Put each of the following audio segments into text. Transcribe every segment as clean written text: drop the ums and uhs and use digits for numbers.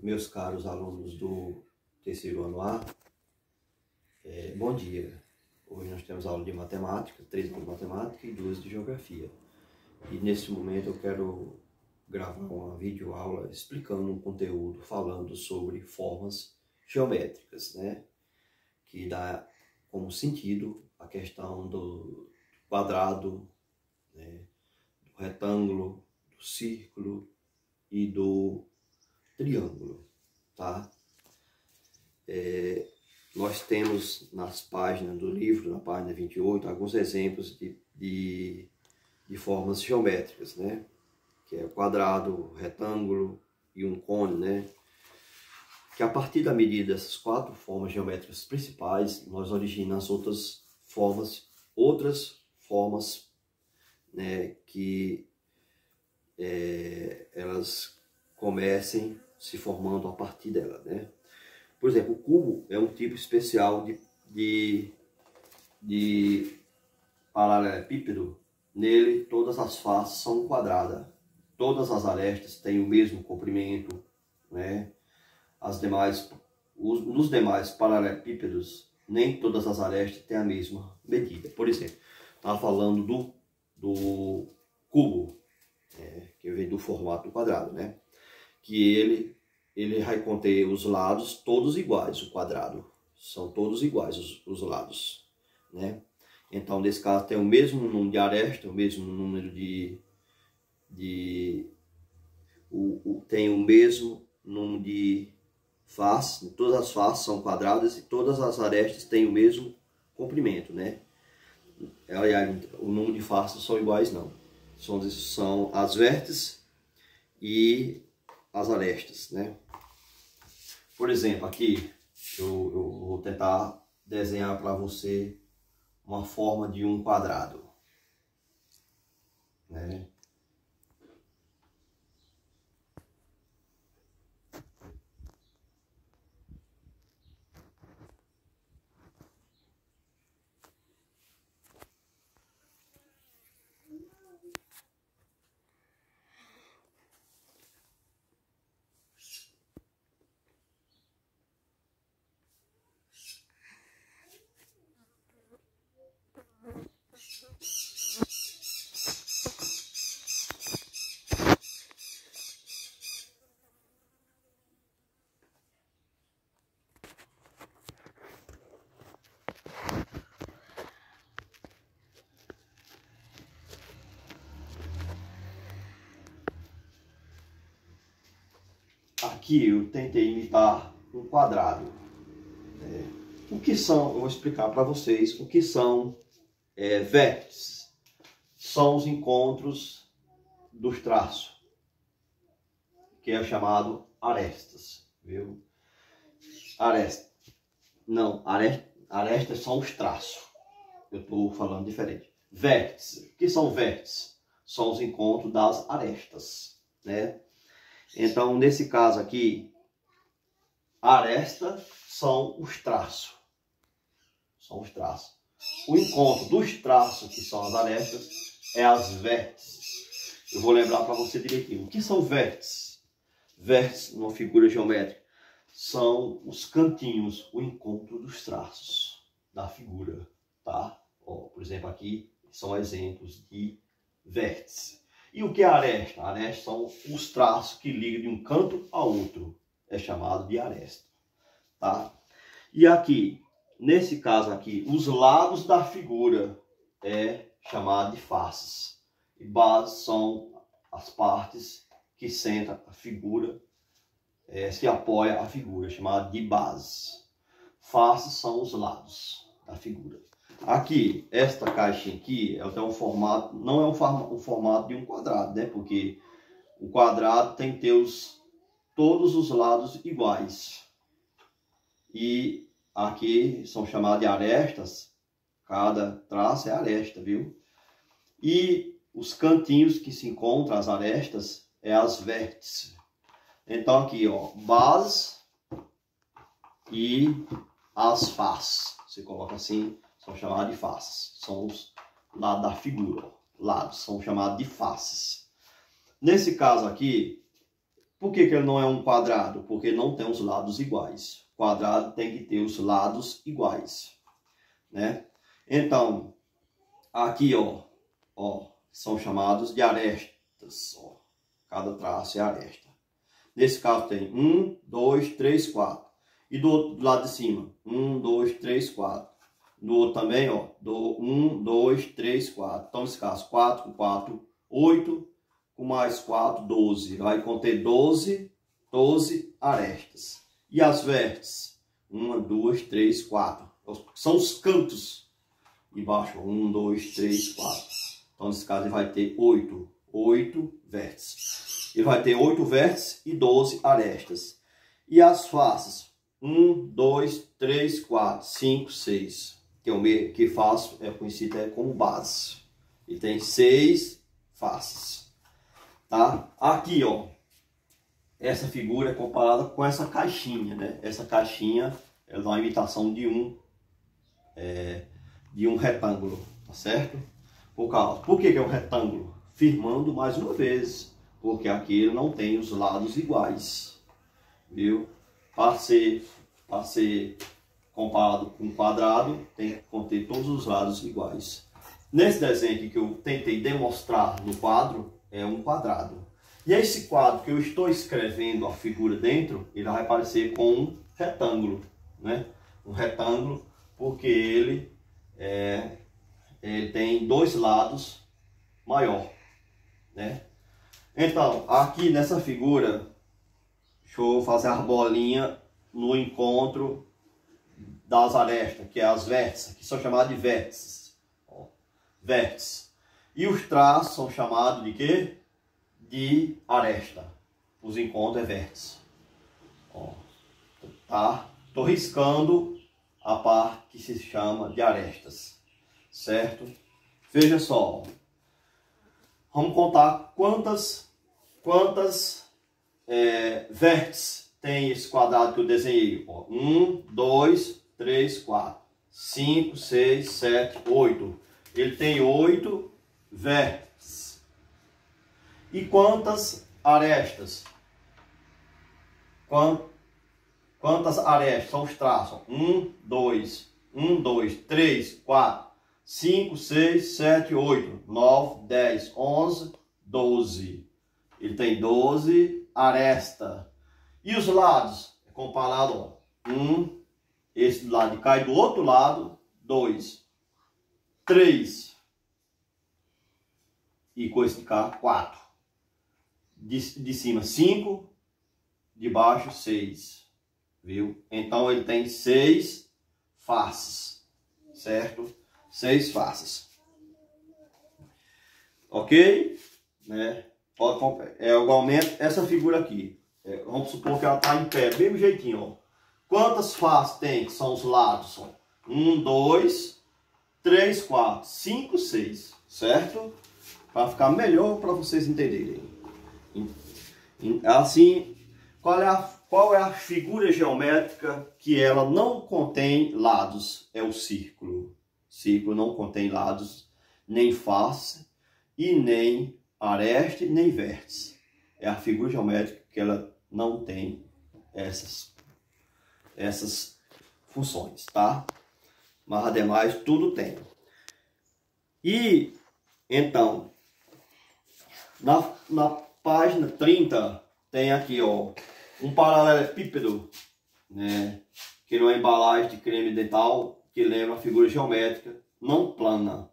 Meus caros alunos do terceiro ano A, bom dia. Hoje nós temos aula de matemática, 3 de matemática e 2 de geografia. E nesse momento eu quero gravar uma videoaula explicando um conteúdo falando sobre formas geométricas, né? Que dá como sentido a questão do quadrado, né? Do retângulo, do círculo e do triângulo, tá? Nós temos nas páginas do livro, na página 28, alguns exemplos de formas geométricas, né? Que é o quadrado, retângulo e um cone, né? Que a partir da medida dessas 4 formas geométricas principais, nós originamos outras formas, né? Que elas comecem se formando a partir dela, né? Por exemplo, o cubo é um tipo especial de paralelepípedo. Nele, todas as faces são quadradas. Todas as arestas têm o mesmo comprimento, né? Nos demais paralelepípedos, nem todas as arestas têm a mesma medida. Por exemplo, estava falando do cubo, que vem do formato do quadrado, né? Que ele vai conter os lados todos iguais, o quadrado. São todos iguais os lados, né? Então, nesse caso, tem o mesmo número de arestas, o mesmo número tem o mesmo número de faces. Todas as faces são quadradas e todas as arestas têm o mesmo comprimento, né? O número de faces são iguais, não. São as vértices e as arestas, né? Por exemplo, aqui eu vou tentar desenhar para você uma forma de um quadrado, né? Aqui eu tentei imitar um quadrado. O que são? Eu vou explicar para vocês o que são vértices. São os encontros dos traços, que é chamado arestas, viu? Arestas são os traços. Eu estou falando diferente. Vértices. O que são vértices? São os encontros das arestas, né? Então, nesse caso aqui, aresta são os traços. São os traços. O encontro dos traços, que são as arestas, é as vértices. Eu vou lembrar para você direitinho. O que são vértices? Vértices, numa figura geométrica, são os cantinhos, o encontro dos traços da figura, tá? Ó, por exemplo, aqui são exemplos de vértices. E o que é aresta? Aresta são os traços que ligam de um canto a outro. É chamado de aresta, tá? E aqui, nesse caso aqui, os lados da figura é chamado de faces. E bases são as partes que sentam a figura, se apoia a figura, chamado de bases. Faces são os lados da figura. Aqui, esta caixinha aqui, ela tem um formato, não é um formato de um quadrado, né? Porque o quadrado tem que ter todos os lados iguais. E aqui são chamadas de arestas, cada traço é aresta, viu? E os cantinhos que se encontram, as arestas, é as vértices. Então aqui, ó, bases e as faces. Você coloca assim, são chamadas de faces. São os lados da figura, ó. Lados são chamados de faces. Nesse caso aqui, Por que ele não é um quadrado? Porque não tem os lados iguais. O quadrado tem que ter os lados iguais, né? Então, aqui, ó, são chamados de arestas, ó. Cada traço é aresta. Nesse caso tem 1, 2, 3, 4. E do outro lado de cima, 1, 2, 3, 4. Do outro também, ó, 1, 2, 3, 4. Então, nesse caso, 4 com 4, 8. Com mais 4, 12. Vai conter 12 arestas. E as vértices? 1, 2, 3, 4. São os cantos. Embaixo, 1, 2, 3, 4. Então, nesse caso, ele vai ter 8 vértices. Ele vai ter 8 vértices e 12 arestas. E as faces? 1, 2, 3, 4, 5, 6. Que é o meio que faço, é conhecido como base. E tem 6 faces. Tá? Aqui, ó, essa figura é comparada com essa caixinha, né? Essa caixinha é uma imitação de um retângulo, tá certo? Por que é um retângulo? Firmando mais uma vez, porque aqui ele não tem os lados iguais, viu? Para ser comparado com um quadrado, tem que conter todos os lados iguais. Nesse desenho aqui que eu tentei demonstrar no quadro, é um quadrado. E esse quadro que eu estou escrevendo a figura dentro, ele vai parecer com um retângulo, né? Um retângulo, porque ele tem dois lados maior, né? Então, aqui nessa figura, deixa eu fazer as bolinhas no encontro das arestas, que é as vértices, que são chamadas de vértices. Ó, vértices. E os traços são chamados de quê? De aresta. Os encontros é vértice. Ó, tá? Estou riscando a parte que se chama de arestas. Certo? Veja só. Vamos contar quantas vértices tem esse quadrado que eu desenhei. Ó, 1, 2, 3, 4, 5, 6, 7, 8. Ele tem 8 vértices. E quantas arestas? Quantas arestas são os traços? 1, 2, 3, 4, 5, 6, 7, 8, 9, 10, 11, 12. Ele tem 12 arestas. E os lados? É comparado, ó. 1, esse do lado cai do outro lado, 2, 3. E com esse de cá, 4. De cima, 5. De baixo, 6. Viu? Então, ele tem 6 faces. Certo? 6 faces. Ok? Né? Igualmente, essa figura aqui. Vamos supor que ela está em pé, do mesmo jeitinho. Ó. Quantas faces tem? Que são os lados? 1, 2, 3, 4, 5, 6. Certo? Para ficar melhor para vocês entenderem. Assim, qual é a figura geométrica que ela não contém lados? É o círculo. O círculo não contém lados, nem face, e nem aresta, nem vértice. É a figura geométrica que ela não tem essas funções, tá? Mas ademais tudo tem. E então, na página 30 tem aqui, ó, um paralelepípedo, né, que não é embalagem de creme dental, que lembra a figura geométrica não plana.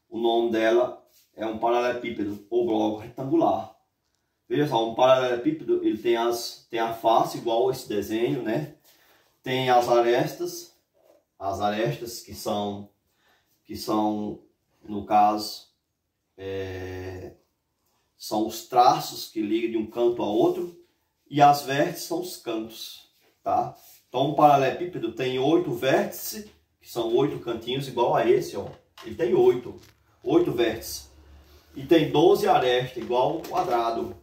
O nome dela é um paralelepípedo ou bloco retangular. Veja só, um paralelepípedo, ele tem a face igual a esse desenho, né? Tem as arestas que são no caso, são os traços que ligam de um canto a outro, e as vértices são os cantos, tá? Então, um paralelepípedo tem 8 vértices, que são 8 cantinhos, igual a esse, ó. Ele tem 8 vértices. E tem 12 arestas, igual ao quadrado.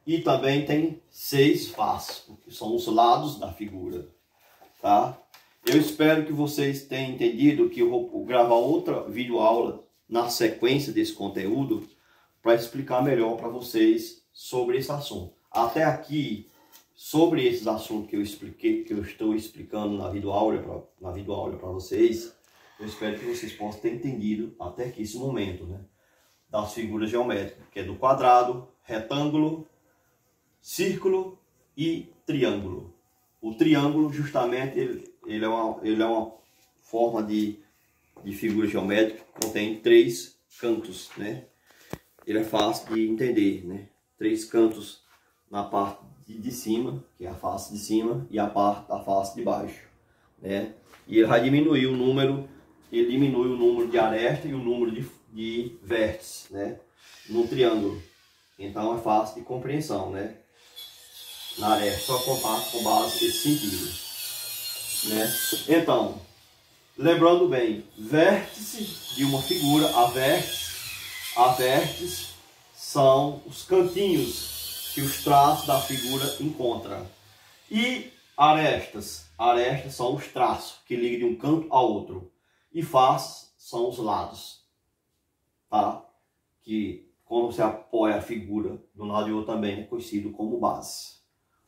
E também tem 6 faces, que são os lados da figura, tá? Eu espero que vocês tenham entendido que eu vou gravar outra videoaula na sequência desse conteúdo para explicar melhor para vocês sobre esse assunto. até aqui, sobre esses assuntos que eu expliquei, que eu estou explicando na videoaula para vocês, eu espero que vocês possam ter entendido até aqui esse momento, né? Das figuras geométricas, que é do quadrado, retângulo, círculo e triângulo. O triângulo, justamente, ele é uma forma de figura geométrica que contém 3 cantos, né? Ele é fácil de entender, né? 3 cantos na parte de cima, que é a face de cima, e a face de baixo, né? E ele vai diminuir o número, ele diminui o número de arestas e o número de vértices, né? No triângulo. Então é fácil de compreensão, né? Na aresta, só contar com base nesse sentido, né? Então, lembrando bem, vértice de uma figura, a vértice são os cantinhos que os traços da figura encontram. E arestas são os traços que ligam de um canto ao outro. E faces são os lados, tá? Que quando você apoia a figura de um lado e outro também é conhecido como base.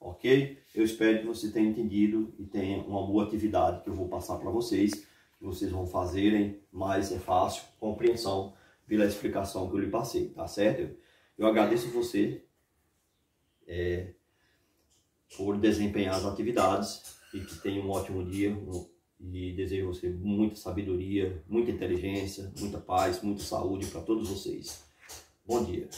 Ok? Eu espero que você tenha entendido e tenha uma boa atividade que eu vou passar para vocês, que vocês vão fazerem, mas é fácil, compreensão pela explicação que eu lhe passei, tá certo? Eu agradeço você por desempenhar as atividades e que tenha um ótimo dia e desejo a você muita sabedoria, muita inteligência, muita paz, muita saúde para todos vocês. Bom dia.